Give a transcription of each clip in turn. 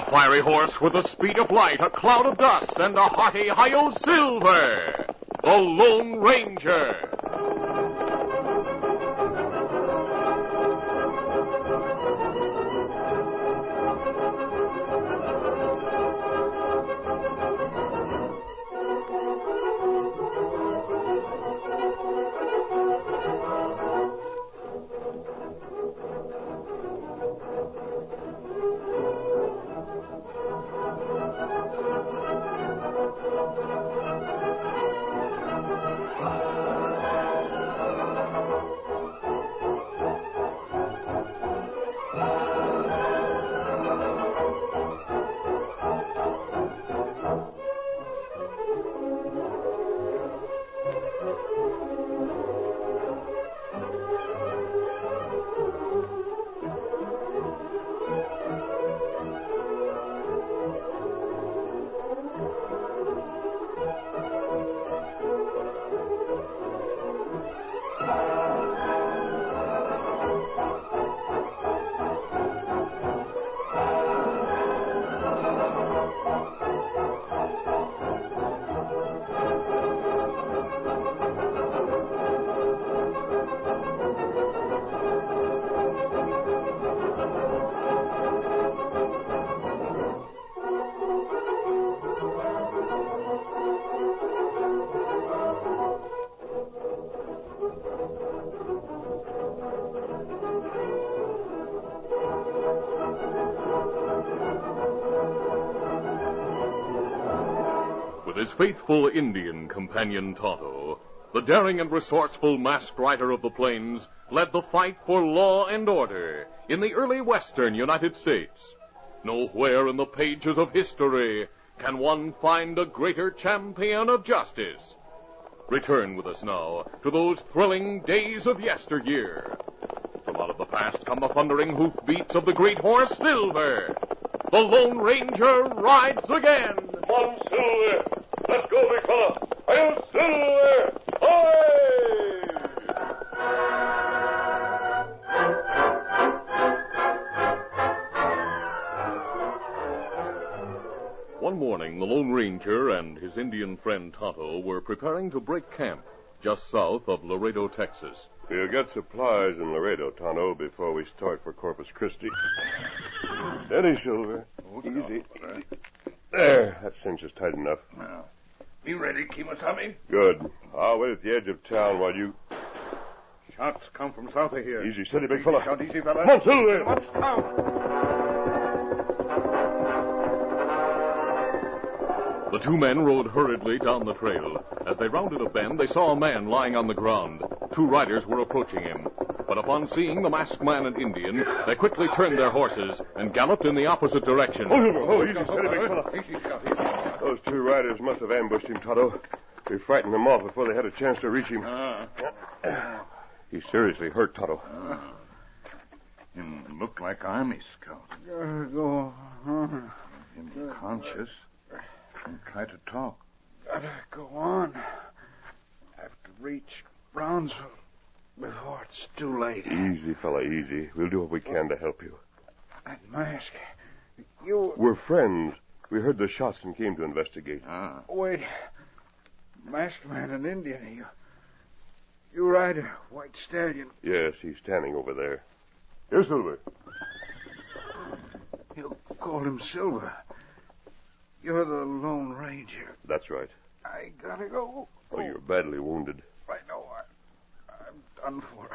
fiery horse with the speed of light, a cloud of dust, and a hearty hi-yo Silver, the Lone Ranger. With his faithful Indian companion Tonto, the daring and resourceful masked rider of the plains led the fight for law and order in the early western United States. Nowhere in the pages of history can one find a greater champion of justice. Return with us now to those thrilling days of yesteryear. From out of the past come the thundering hoofbeats of the great horse Silver. The Lone Ranger rides again. Come on, Silver. Let's go, big fella. I'll Silver. Away! One morning, the Lone Ranger and his Indian friend Tonto were preparing to break camp just south of Laredo, Texas. We'll get supplies in Laredo, Tonto, before we start for Corpus Christi. Steady, Silver. Easy. There, that cinch is tight enough. Now, be ready, Kimasabi. Good. I'll wait at the edge of town while you... Shots come from south of here. Easy, steady, big fella. Shot easy, fella. Come on, Silver. Watch out. The two men rode hurriedly down the trail. As they rounded a bend, they saw a man lying on the ground. Two riders were approaching him. But upon seeing the masked man and Indian, they quickly turned their horses and galloped in the opposite direction. Oh, easy, steady, big fella. Easy, Scott. Those two riders must have ambushed him, Tonto. We frightened them off before they had a chance to reach him. He's seriously hurt, Tonto. Him look like Army scout. Go on. Him conscious. And try to talk. Gotta go on. Have to reach Brownsville before it's too late. Easy, fella, easy. We'll do what we can to help you. That mask. You... We're friends. We heard the shots and came to investigate. Wait. Masked man and Indian. You ride a white stallion. Yes, he's standing over there. Here, Silver. You called him Silver. You're the Lone Ranger. That's right. I gotta go. Oh, you're badly wounded. I know. I'm done for.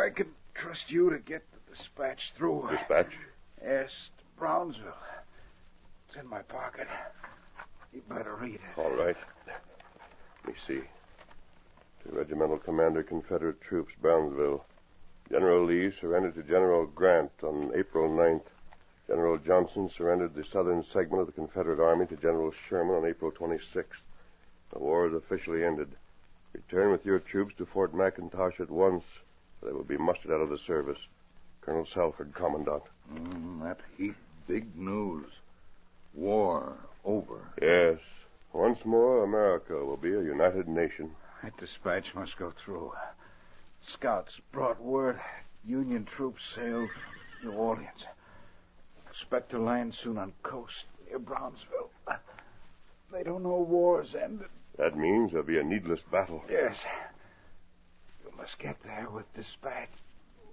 I can trust you to get the dispatch through. Dispatch? Yes, to Brownsville. It's in my pocket. You better read it. All right. Let me see. To Regimental Commander, Confederate Troops, Brownsville. General Lee surrendered to General Grant on April 9th. General Johnson surrendered the southern segment of the Confederate Army to General Sherman on April 26th. The war is officially ended. Return with your troops to Fort McIntosh at once, or they will be mustered out of the service. Colonel Salford, Commandant. That heap big news. War over. Yes. Once more, America will be a united nation. That dispatch must go through. Scouts brought word Union troops sailed from New Orleans. expect to land soon on coast near Brownsville. They don't know war's ended. That means there'll be a needless battle. Yes. You must get there with dispatch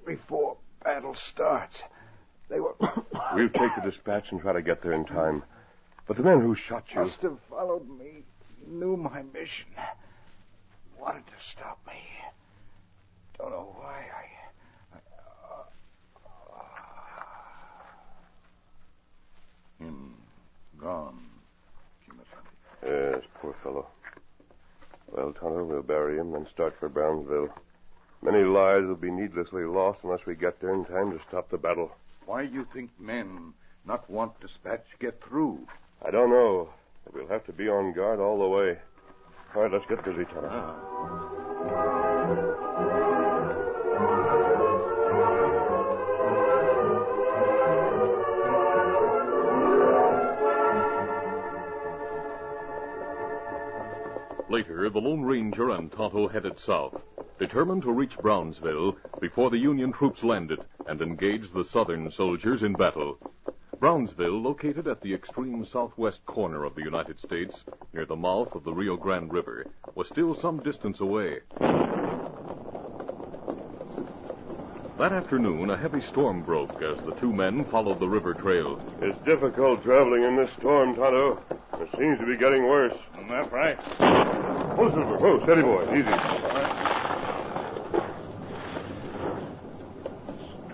before battle starts. They were... We'll take the dispatch and try to get there in time. But the men who shot you... must have followed me, knew my mission, wanted to stop me. Don't know why Him gone, Kimasabi. Yes, poor fellow. Well, Tonto, we'll bury him, then start for Brownsville. Many lives will be needlessly lost unless we get there in time to stop the battle. Why you think men not want dispatch get through? I don't know, but we'll have to be on guard all the way. All right, let's get busy, Tonto. Later, the Lone Ranger and Tonto headed south, determined to reach Brownsville before the Union troops landed and engaged the Southern soldiers in battle. Brownsville, located at the extreme southwest corner of the United States, near the mouth of the Rio Grande River, was still some distance away. That afternoon, a heavy storm broke as the two men followed the river trail. It's difficult traveling in this storm, Tonto. It seems to be getting worse. That's right. Oh, Silver. Oh, steady, boy. Easy.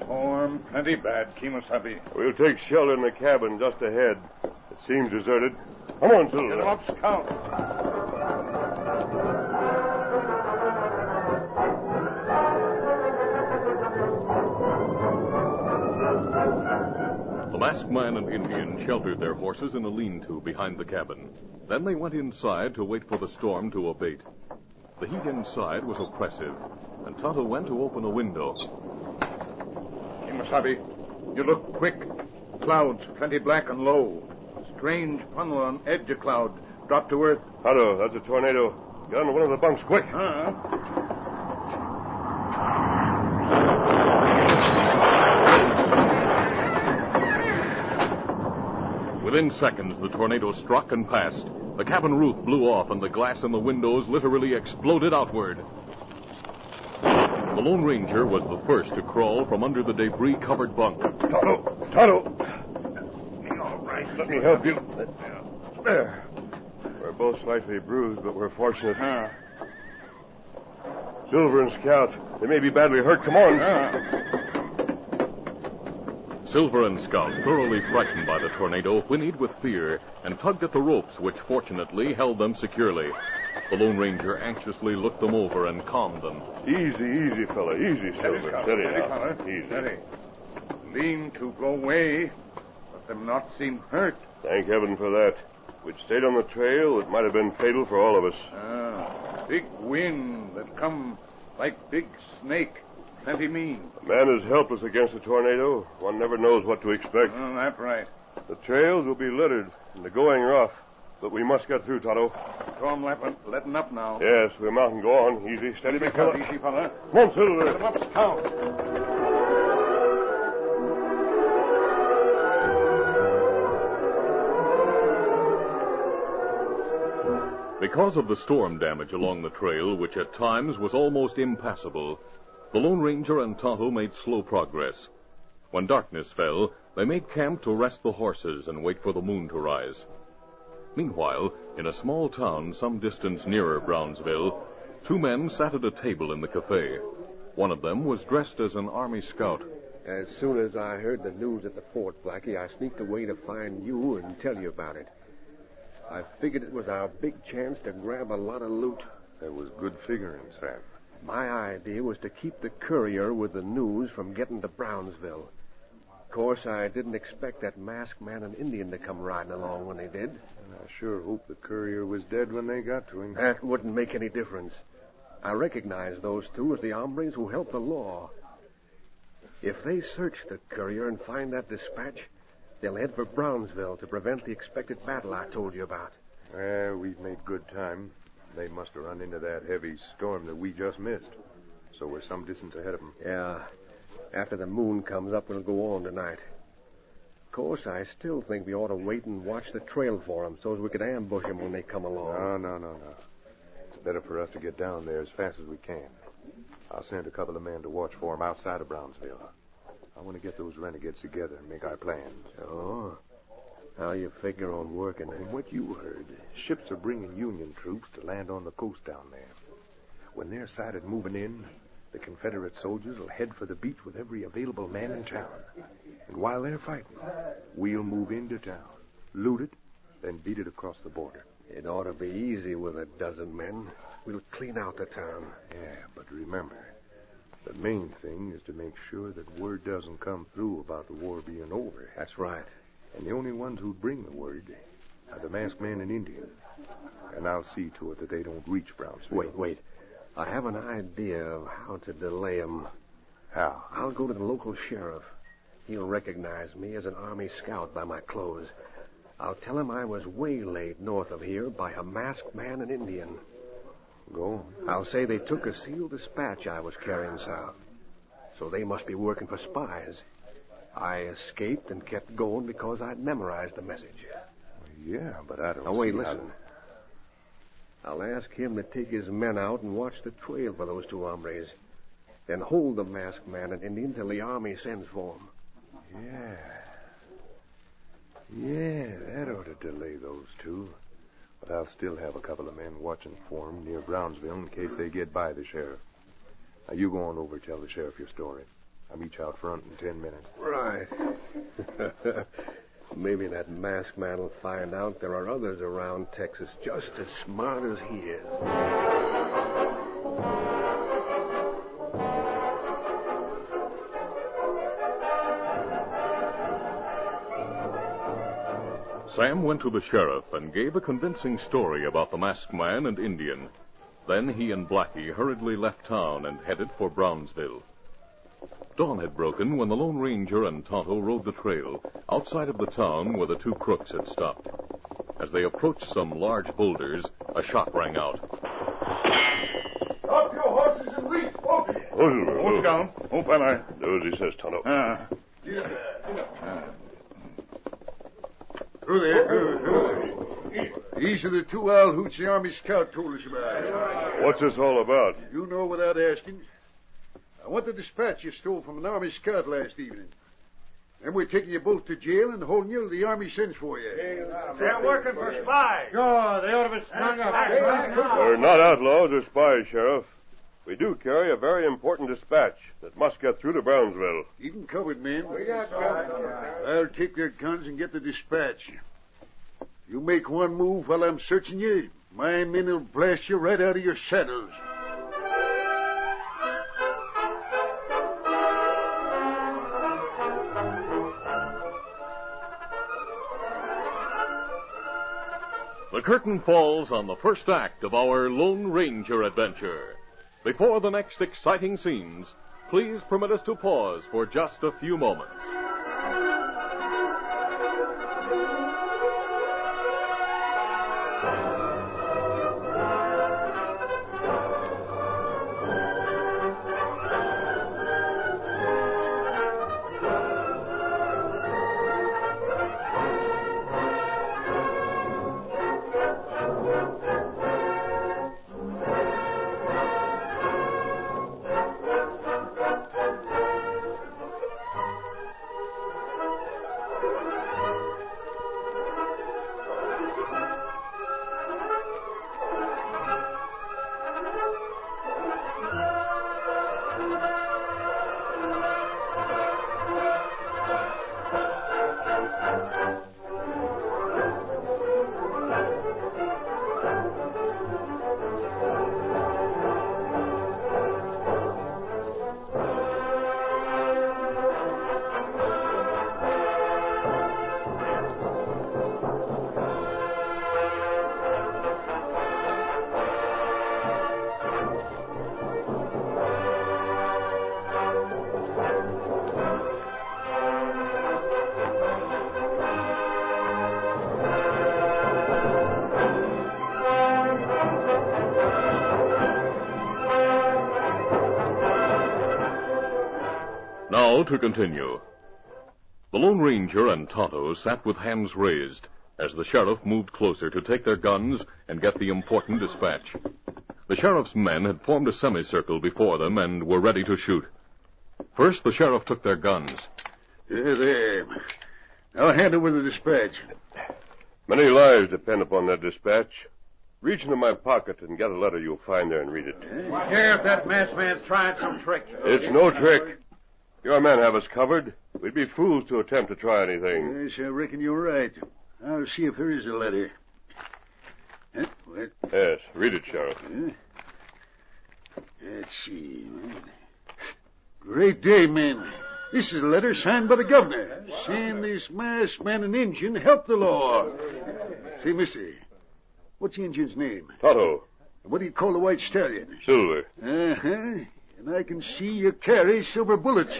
Storm plenty bad, Kimasabi. We'll take shelter in the cabin just ahead. It seems deserted. Come on, Silver. Get 'em up, Scout. The masked man and Indian sheltered their horses in a lean-to behind the cabin. Then they went inside to wait for the storm to abate. The heat inside was oppressive, and Tonto went to open a window. Kimasabi, you look quick. Clouds plenty black and low. Strange funnel on edge of cloud. Drop to earth. Tonto, that's a tornado. Get on one of the bunks, quick. Within seconds, the tornado struck and passed. The cabin roof blew off, and the glass in the windows literally exploded outward. The Lone Ranger was the first to crawl from under the debris-covered bunk. Tonto! All right, let me help you. There. We're both slightly bruised, but we're fortunate. Silver and Scout, they may be badly hurt. Come on. Silver and Scout, thoroughly frightened by the tornado, whinnied with fear and tugged at the ropes, which fortunately held them securely. The Lone Ranger anxiously looked them over and calmed them. Easy, fella. Easy, Silver. Steady, fella. Easy. Steady. Lean to go away, but them not seem hurt. Thank heaven for that. If we'd stayed on the trail, it might have been fatal for all of us. Big wind that come like big snake. Plenty mean. A man is helpless against a tornado. One never knows what to expect. That's right. The trails will be littered and the going rough, but we must get through, Tonto. Storm letting up now. Yes, we'll mount and go on. Easy, steady, big fella. Easy, fella. Come on, Silver. Get 'em up, Scout. Because of the storm damage along the trail, which at times was almost impassable, the Lone Ranger and Tonto made slow progress. When darkness fell, they made camp to rest the horses and wait for the moon to rise. Meanwhile, in a small town some distance nearer Brownsville, two men sat at a table in the cafe. One of them was dressed as an Army scout. As soon as I heard the news at the fort, Blackie, I sneaked away to find you and tell you about it. I figured it was our big chance to grab a lot of loot. That was good figuring, Sam. My idea was to keep the courier with the news from getting to Brownsville. Of course, I didn't expect that masked man and Indian to come riding along when they did. And I sure hope the courier was dead when they got to him. That wouldn't make any difference. I recognize those two as the hombres who helped the law. If they search the courier and find that dispatch, they'll head for Brownsville to prevent the expected battle I told you about. We've made good time. They must have run into that heavy storm that we just missed. So we're some distance ahead of them. Yeah. After the moon comes up, we'll go on tonight. Of course, I still think we ought to wait and watch the trail for them so as we could ambush them when they come along. No. It's better for us to get down there as fast as we can. I'll send a couple of men to watch for them outside of Brownsville. I want to get those renegades together and make our plans. Oh? How you figure on working it? From what you heard, ships are bringing Union troops to land on the coast down there. When they're sighted moving in, the Confederate soldiers will head for the beach with every available man in town. And while they're fighting, we'll move into town, loot it, then beat it across the border. It ought to be easy with a dozen men. We'll clean out the town. Yeah, but remember, the main thing is to make sure that word doesn't come through about the war being over. That's right. And the only ones who bring the word are the masked man and Indian. And I'll see to it that they don't reach Brownsville. Wait. I have an idea of how to delay them. How? I'll go to the local sheriff. He'll recognize me as an Army scout by my clothes. I'll tell him I was waylaid north of here by a masked man and Indian. Go on. I'll say they took a sealed dispatch I was carrying south. So they must be working for spies. I escaped and kept going because I'd memorized the message. Yeah, but I don't Now, wait, see listen. I'll ask him to take his men out and watch the trail for those two hombres. Then hold the masked man and Indian till the Army sends for them. Yeah, that ought to delay those two. But I'll still have a couple of men watching for them near Brownsville in case they get by the sheriff. Now, you go on over and tell the sheriff your story. I'll meet you out front in 10 minutes. Right. Maybe that masked man will find out there are others around Texas just as smart as he is. Sam went to the sheriff and gave a convincing story about the masked man and Indian. Then he and Blackie hurriedly left town and headed for Brownsville. Dawn had broken when the Lone Ranger and Tonto rode the trail outside of the town where the two crooks had stopped. As they approached some large boulders, a shot rang out. Stop your horses and leave, both of you. Oh, down. Oh, fella. Do as he says, Tonto. Through there. These are the two owl hoots the Army scout told us about. What's this all about? You know without asking. I want the dispatch you stole from an Army scout last evening. Then we're taking you both to jail and holding you till the Army sends for you. They're working for spies. Sure, they ought to be strung up. We're not outlaws or spies, Sheriff. We do carry a very important dispatch that must get through to Brownsville. Keep them covered, men. I'll take their guns and get the dispatch. You make one move while I'm searching you, my men will blast you right out of your saddles. The curtain falls on the first act of our Lone Ranger adventure. Before the next exciting scenes, please permit us to pause for just a few moments. Now to continue. The Lone Ranger and Tonto sat with hands raised as the sheriff moved closer to take their guns and get the important dispatch. The sheriff's men had formed a semicircle before them and were ready to shoot. First, the sheriff took their guns. There. I'll hand over the dispatch. Many lives depend upon that dispatch. Reach into my pocket and get a letter you'll find there and read it. Here, if that masked man's trying some trick. It's no trick. Your men have us covered. We'd be fools to attempt to try anything. Yes, I reckon you're right. I'll see if there is a letter. What? Yes, read it, Sheriff. Let's see. Great day, men. This is a letter signed by the governor, saying this masked man and Injun help the law. Say, mister, what's the Injun's name? Tonto. What do you call the white stallion? Silver. Uh-huh. And I can see you carry silver bullets.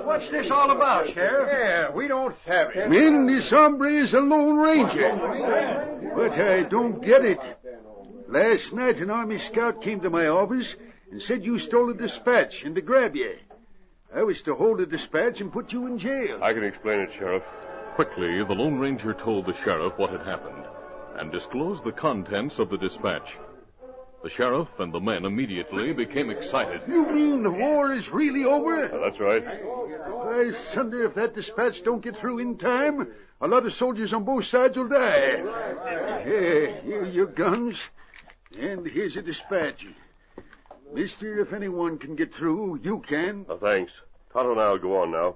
What's this all about, Sheriff? Yeah, we don't have it. Men, this hombre is a Lone Ranger. But I don't get it. Last night, an Army scout came to my office and said you stole a dispatch and to grab you. I was to hold the dispatch and put you in jail. I can explain it, Sheriff. Quickly, the Lone Ranger told the sheriff what had happened and disclosed the contents of the dispatch. The sheriff and the men immediately became excited. You mean the war is really over? That's right. I wonder if that dispatch don't get through in time, a lot of soldiers on both sides will die. Here are your guns, and here's a dispatch. Mister, if anyone can get through, you can. Oh, thanks. Tonto and I'll go on now.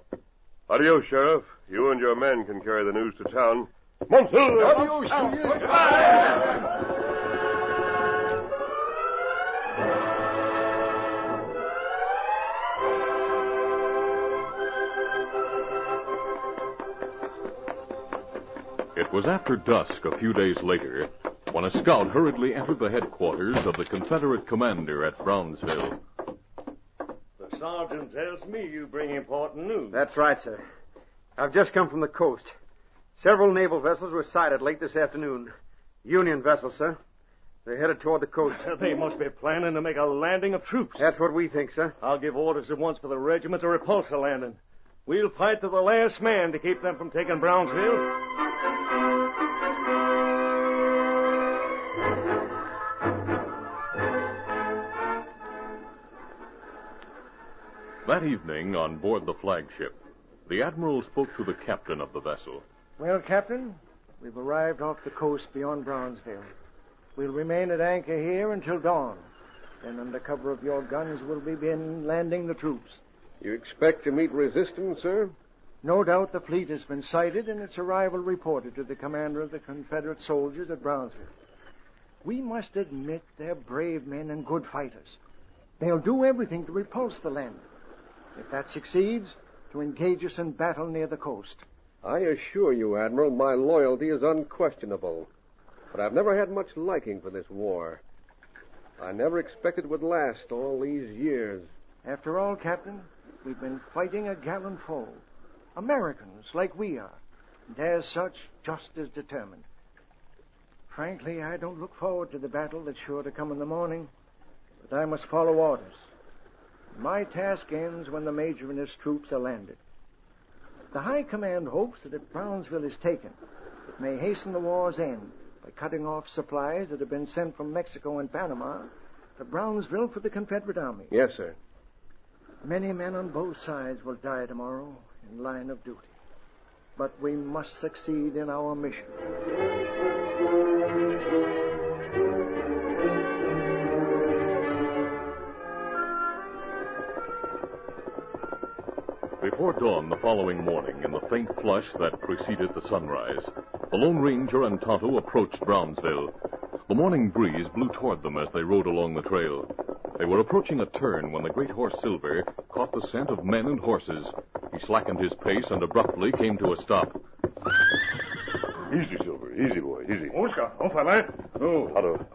Adios, Sheriff. You and your men can carry the news to town. Monsieur! Adios to you. It was after dusk a few days later when a scout hurriedly entered the headquarters of the Confederate commander at Brownsville. The sergeant tells me you bring important news. That's right, sir. I've just come from the coast. Several naval vessels were sighted late this afternoon. Union vessels, sir. They're headed toward the coast. They must be planning to make a landing of troops. That's what we think, sir. I'll give orders at once for the regiment to repulse the landing. We'll fight to the last man to keep them from taking Brownsville. That evening, on board the flagship, the admiral spoke to the captain of the vessel. Well, Captain, we've arrived off the coast beyond Brownsville. We'll remain at anchor here until dawn. Then, under cover of your guns, we'll begin landing the troops. You expect to meet resistance, sir? No doubt the fleet has been sighted and its arrival reported to the commander of the Confederate soldiers at Brownsville. We must admit they're brave men and good fighters. They'll do everything to repulse the landing. If that succeeds, to engage us in battle near the coast. I assure you, Admiral, my loyalty is unquestionable. But I've never had much liking for this war. I never expected it would last all these years. After all, Captain, we've been fighting a gallant foe. Americans, like we are, and as such, just as determined. Frankly, I don't look forward to the battle that's sure to come in the morning, but I must follow orders. My task ends when the Major and his troops are landed. The High Command hopes that if Brownsville is taken, it may hasten the war's end by cutting off supplies that have been sent from Mexico and Panama to Brownsville for the Confederate Army. Yes, sir. Many men on both sides will die tomorrow in line of duty. But we must succeed in our mission. Before dawn the following morning, in the faint flush that preceded the sunrise, the Lone Ranger and Tonto approached Brownsville. The morning breeze blew toward them as they rode along the trail. They were approaching a turn when the great horse Silver caught the scent of men and horses. He slackened his pace and abruptly came to a stop. Easy, Silver. Easy, boy. Easy. Oscar, off I lie. Oh. Tonto,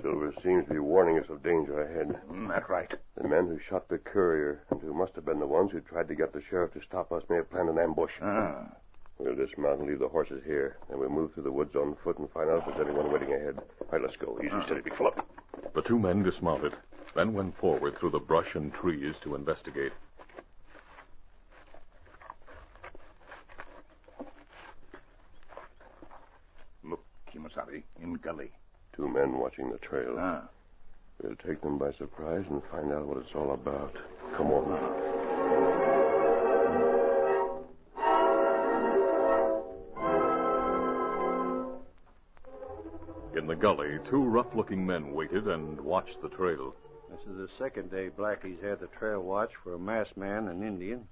Silver seems to be warning us of danger ahead. That's right. The men who shot the courier, and who must have been the ones who tried to get the sheriff to stop us, may have planned an ambush. We'll dismount and leave the horses here. Then we'll move through the woods on foot and find out if there's anyone waiting ahead. All right, let's go. Easy, steady, big fella. The two men dismounted, then went forward through the brush and trees to investigate. in gully. 2 men watching the trail. Ah. We'll take them by surprise and find out what it's all about. Come on. In the gully, 2 rough-looking men waited and watched the trail. This is the second day Blackie's had the trail watch for a masked man and Indian.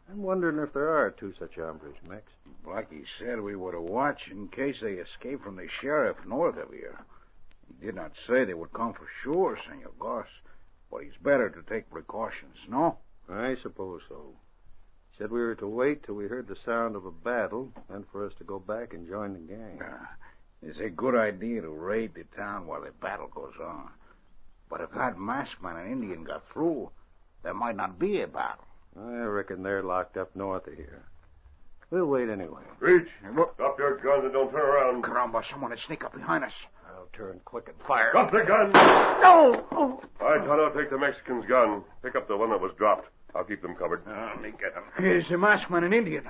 I'm wondering if there are 2 such hombres, Max. Blackie said we were to watch in case they escape from the sheriff north of here. He did not say they would come for sure, Senor Goss, but it's better to take precautions, no? I suppose so. He said we were to wait till we heard the sound of a battle, and for us to go back and join the gang. It's a good idea to raid the town while the battle goes on. But if that masked man and Indian got through, there might not be a battle. I reckon they're locked up north of here. We'll wait anyway. Reach! Drop your guns and don't turn around. Caramba, someone has sneaked up behind us. I'll turn quick and fire. Drop the gun! No! Oh. All right, Tonto, take the Mexican's gun. Pick up the one that was dropped. I'll keep them covered. Let me get him. Here's the masked man and Indian.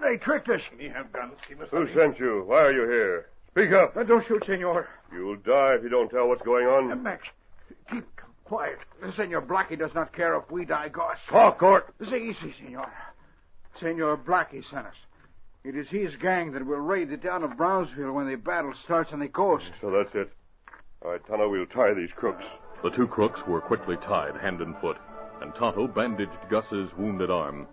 They tricked us. We have guns. Who sent you? Why are you here? Speak up. Don't shoot, senor. You'll die if you don't tell what's going on. Max, keep quiet. Senor Blackie does not care if we die, Goss. Talk, Court. Say easy, senor. Senor Blackie sent us. It is his gang that will raid the town of Brownsville when the battle starts on the coast. So that's it. All right, Tonto, we'll tie these crooks. The 2 crooks were quickly tied hand and foot, and Tonto bandaged Gus's wounded arm.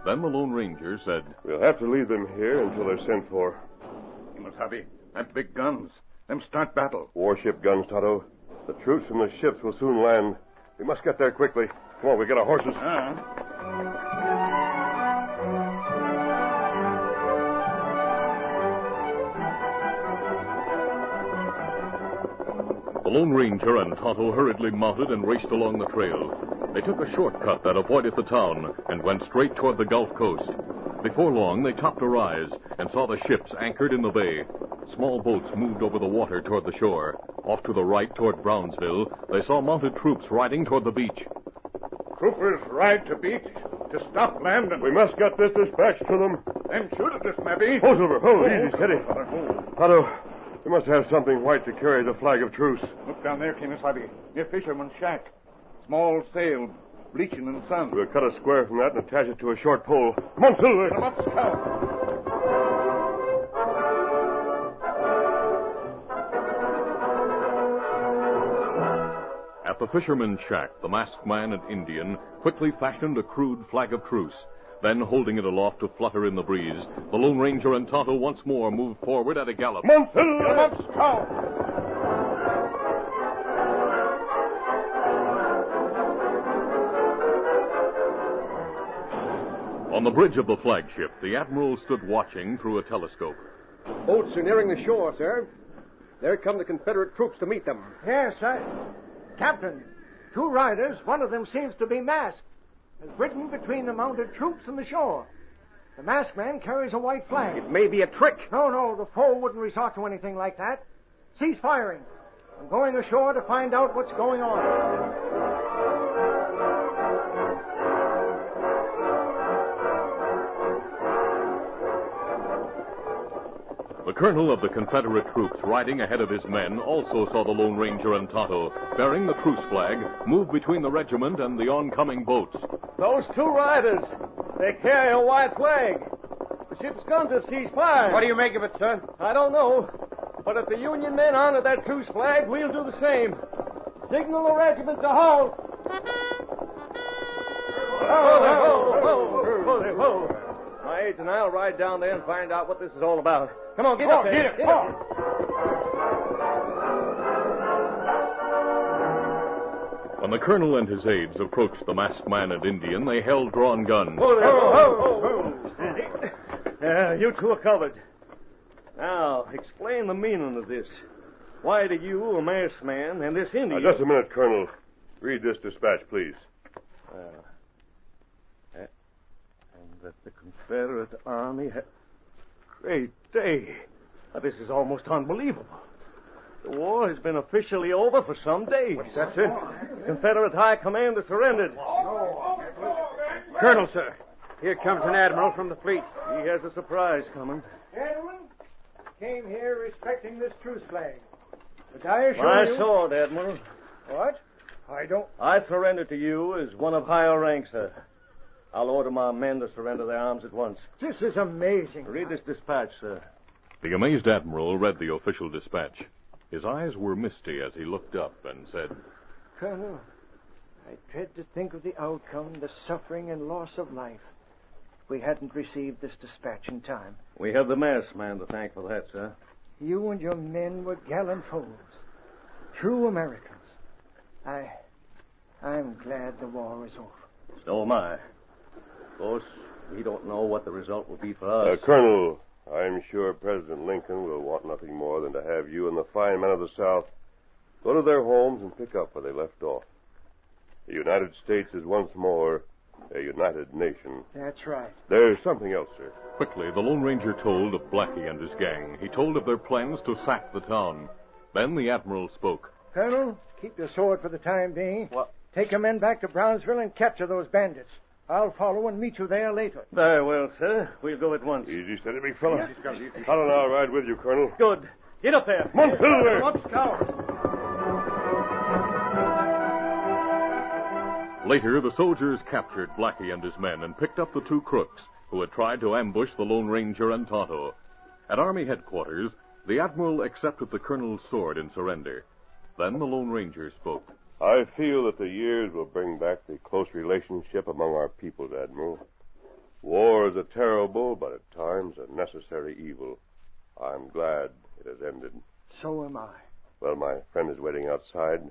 Then the Lone Ranger said, We'll have to leave them here until they're sent for. Kimasabi, that big guns. Them start battle. Warship guns, Tonto. The troops from the ships will soon land. We must get there quickly. Come on, we get our horses. The Lone Ranger and Tonto hurriedly mounted and raced along the trail. They took a shortcut that avoided the town and went straight toward the Gulf Coast. Before long, they topped a rise and saw the ships anchored in the bay. Small boats moved over the water toward the shore. Off to the right toward Brownsville, they saw mounted troops riding toward the beach. Troopers ride to beach to stop landing. We must get this dispatch to them. Then shoot at us, maybe. Hold, Silver. Hold. Easy, steady. Tonto, we must have something white to carry the flag of truce. Look down there, Kimasabi, near Fisherman's shack. Small sail, bleaching in the sun. We'll cut a square from that and attach it to a short pole. Come on, Silver. Come up, Scout. At the fisherman's shack, the masked man and Indian quickly fashioned a crude flag of truce. Then, holding it aloft to flutter in the breeze, the Lone Ranger and Tonto once more moved forward at a gallop. Come on, Silver. Come up, Scout. On the bridge of the flagship, the Admiral stood watching through a telescope. Boats are nearing the shore, sir. There come the Confederate troops to meet them. Yes, Captain, 2 riders, one of them seems to be masked, has ridden between the mounted troops and the shore. The masked man carries a white flag. It may be a trick. No, the foe wouldn't resort to anything like that. Cease firing. I'm going ashore to find out what's going on. The colonel of the Confederate troops riding ahead of his men also saw the Lone Ranger and Tonto, bearing the truce flag, move between the regiment and the oncoming boats. Those 2 riders, they carry a white flag. The ship's guns have ceased fire. What do you make of it, sir? I don't know. But if the Union men honor that truce flag, we'll do the same. Signal the regiment to halt. Whoa. My aides and I'll ride down there and find out what this is all about. Come on, get up there. Get up. When the colonel and his aides approached the masked man and Indian, they held drawn guns. Steady. You 2 are covered. Now, explain the meaning of this. Why do you, a masked man, and this Indian... Just a minute, Colonel. Read this dispatch, please. And that the Confederate Army had... Great day. Now, this is almost unbelievable. The war has been officially over for some days. That's it. The Confederate High Command has surrendered. Colonel, sir. Here comes an admiral from the fleet. He has a surprise coming. Gentlemen, came here respecting this truce flag. But I assure My you... sword, Admiral. What? I don't... I surrender to you as one of higher rank, sir. I'll order my men to surrender their arms at once. This is amazing. Read this dispatch, sir. The amazed admiral read the official dispatch. His eyes were misty as he looked up and said, Colonel, I dread to think of the outcome, the suffering and loss of life. We hadn't received this dispatch in time. We have the masked man to thank for that, sir. You and your men were gallant foes. True Americans. I'm glad the war is over. So am I. Of course, we don't know what the result will be for us. Colonel, I'm sure President Lincoln will want nothing more than to have you and the fine men of the South go to their homes and pick up where they left off. The United States is once more a united nation. That's right. There's something else, sir. Quickly, the Lone Ranger told of Blackie and his gang. He told of their plans to sack the town. Then the admiral spoke. Colonel, keep your sword for the time being. What? Take your men back to Brownsville and capture those bandits. I'll follow and meet you there later. Very well, sir. We'll go at once. Easy, steady, big fella. Hal and I'll ride with you, Colonel. Good. Get up there. Come on, Silver. Watch cowards. Later, the soldiers captured Blackie and his men and picked up the two crooks who had tried to ambush the Lone Ranger and Tonto. At Army headquarters, the admiral accepted the colonel's sword in surrender. Then the Lone Ranger spoke. I feel that the years will bring back the close relationship among our peoples, Admiral. War is a terrible, but at times a necessary evil. I'm glad it has ended. So am I. Well, my friend is waiting outside.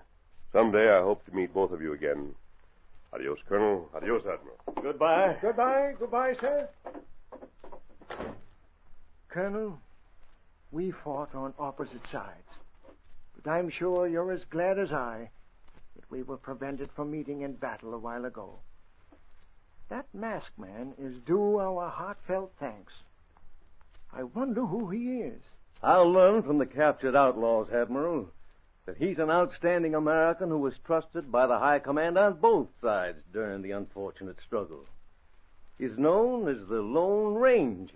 Someday I hope to meet both of you again. Adios, Colonel. Adios, Admiral. Goodbye. Goodbye. Goodbye, sir. Colonel, we fought on opposite sides. But I'm sure you're as glad as I that we were prevented from meeting in battle a while ago. That masked man is due our heartfelt thanks. I wonder who he is. I'll learn from the captured outlaws, Admiral, that he's an outstanding American who was trusted by the high command on both sides during the unfortunate struggle. He's known as the Lone Ranger.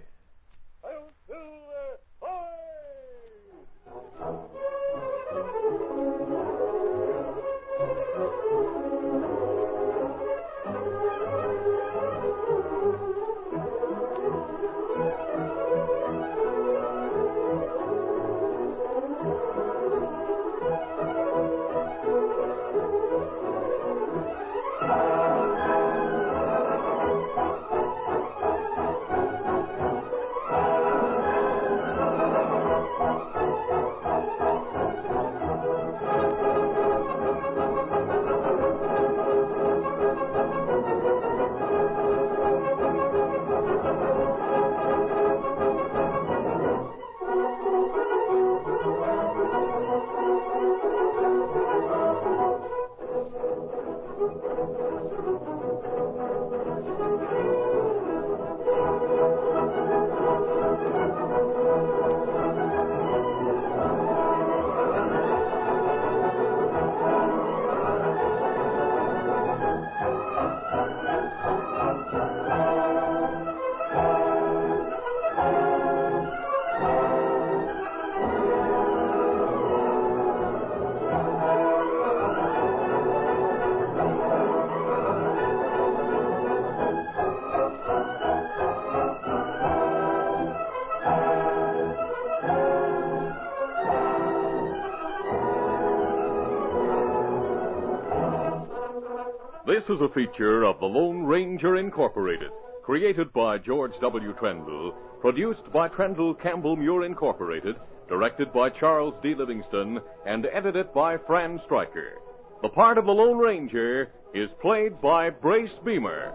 This is a feature of the Lone Ranger Incorporated, created by George W. Trendle, produced by Trendle Campbell Muir Incorporated, directed by Charles D. Livingston, and edited by Fran Stryker. The part of the Lone Ranger is played by Brace Beamer.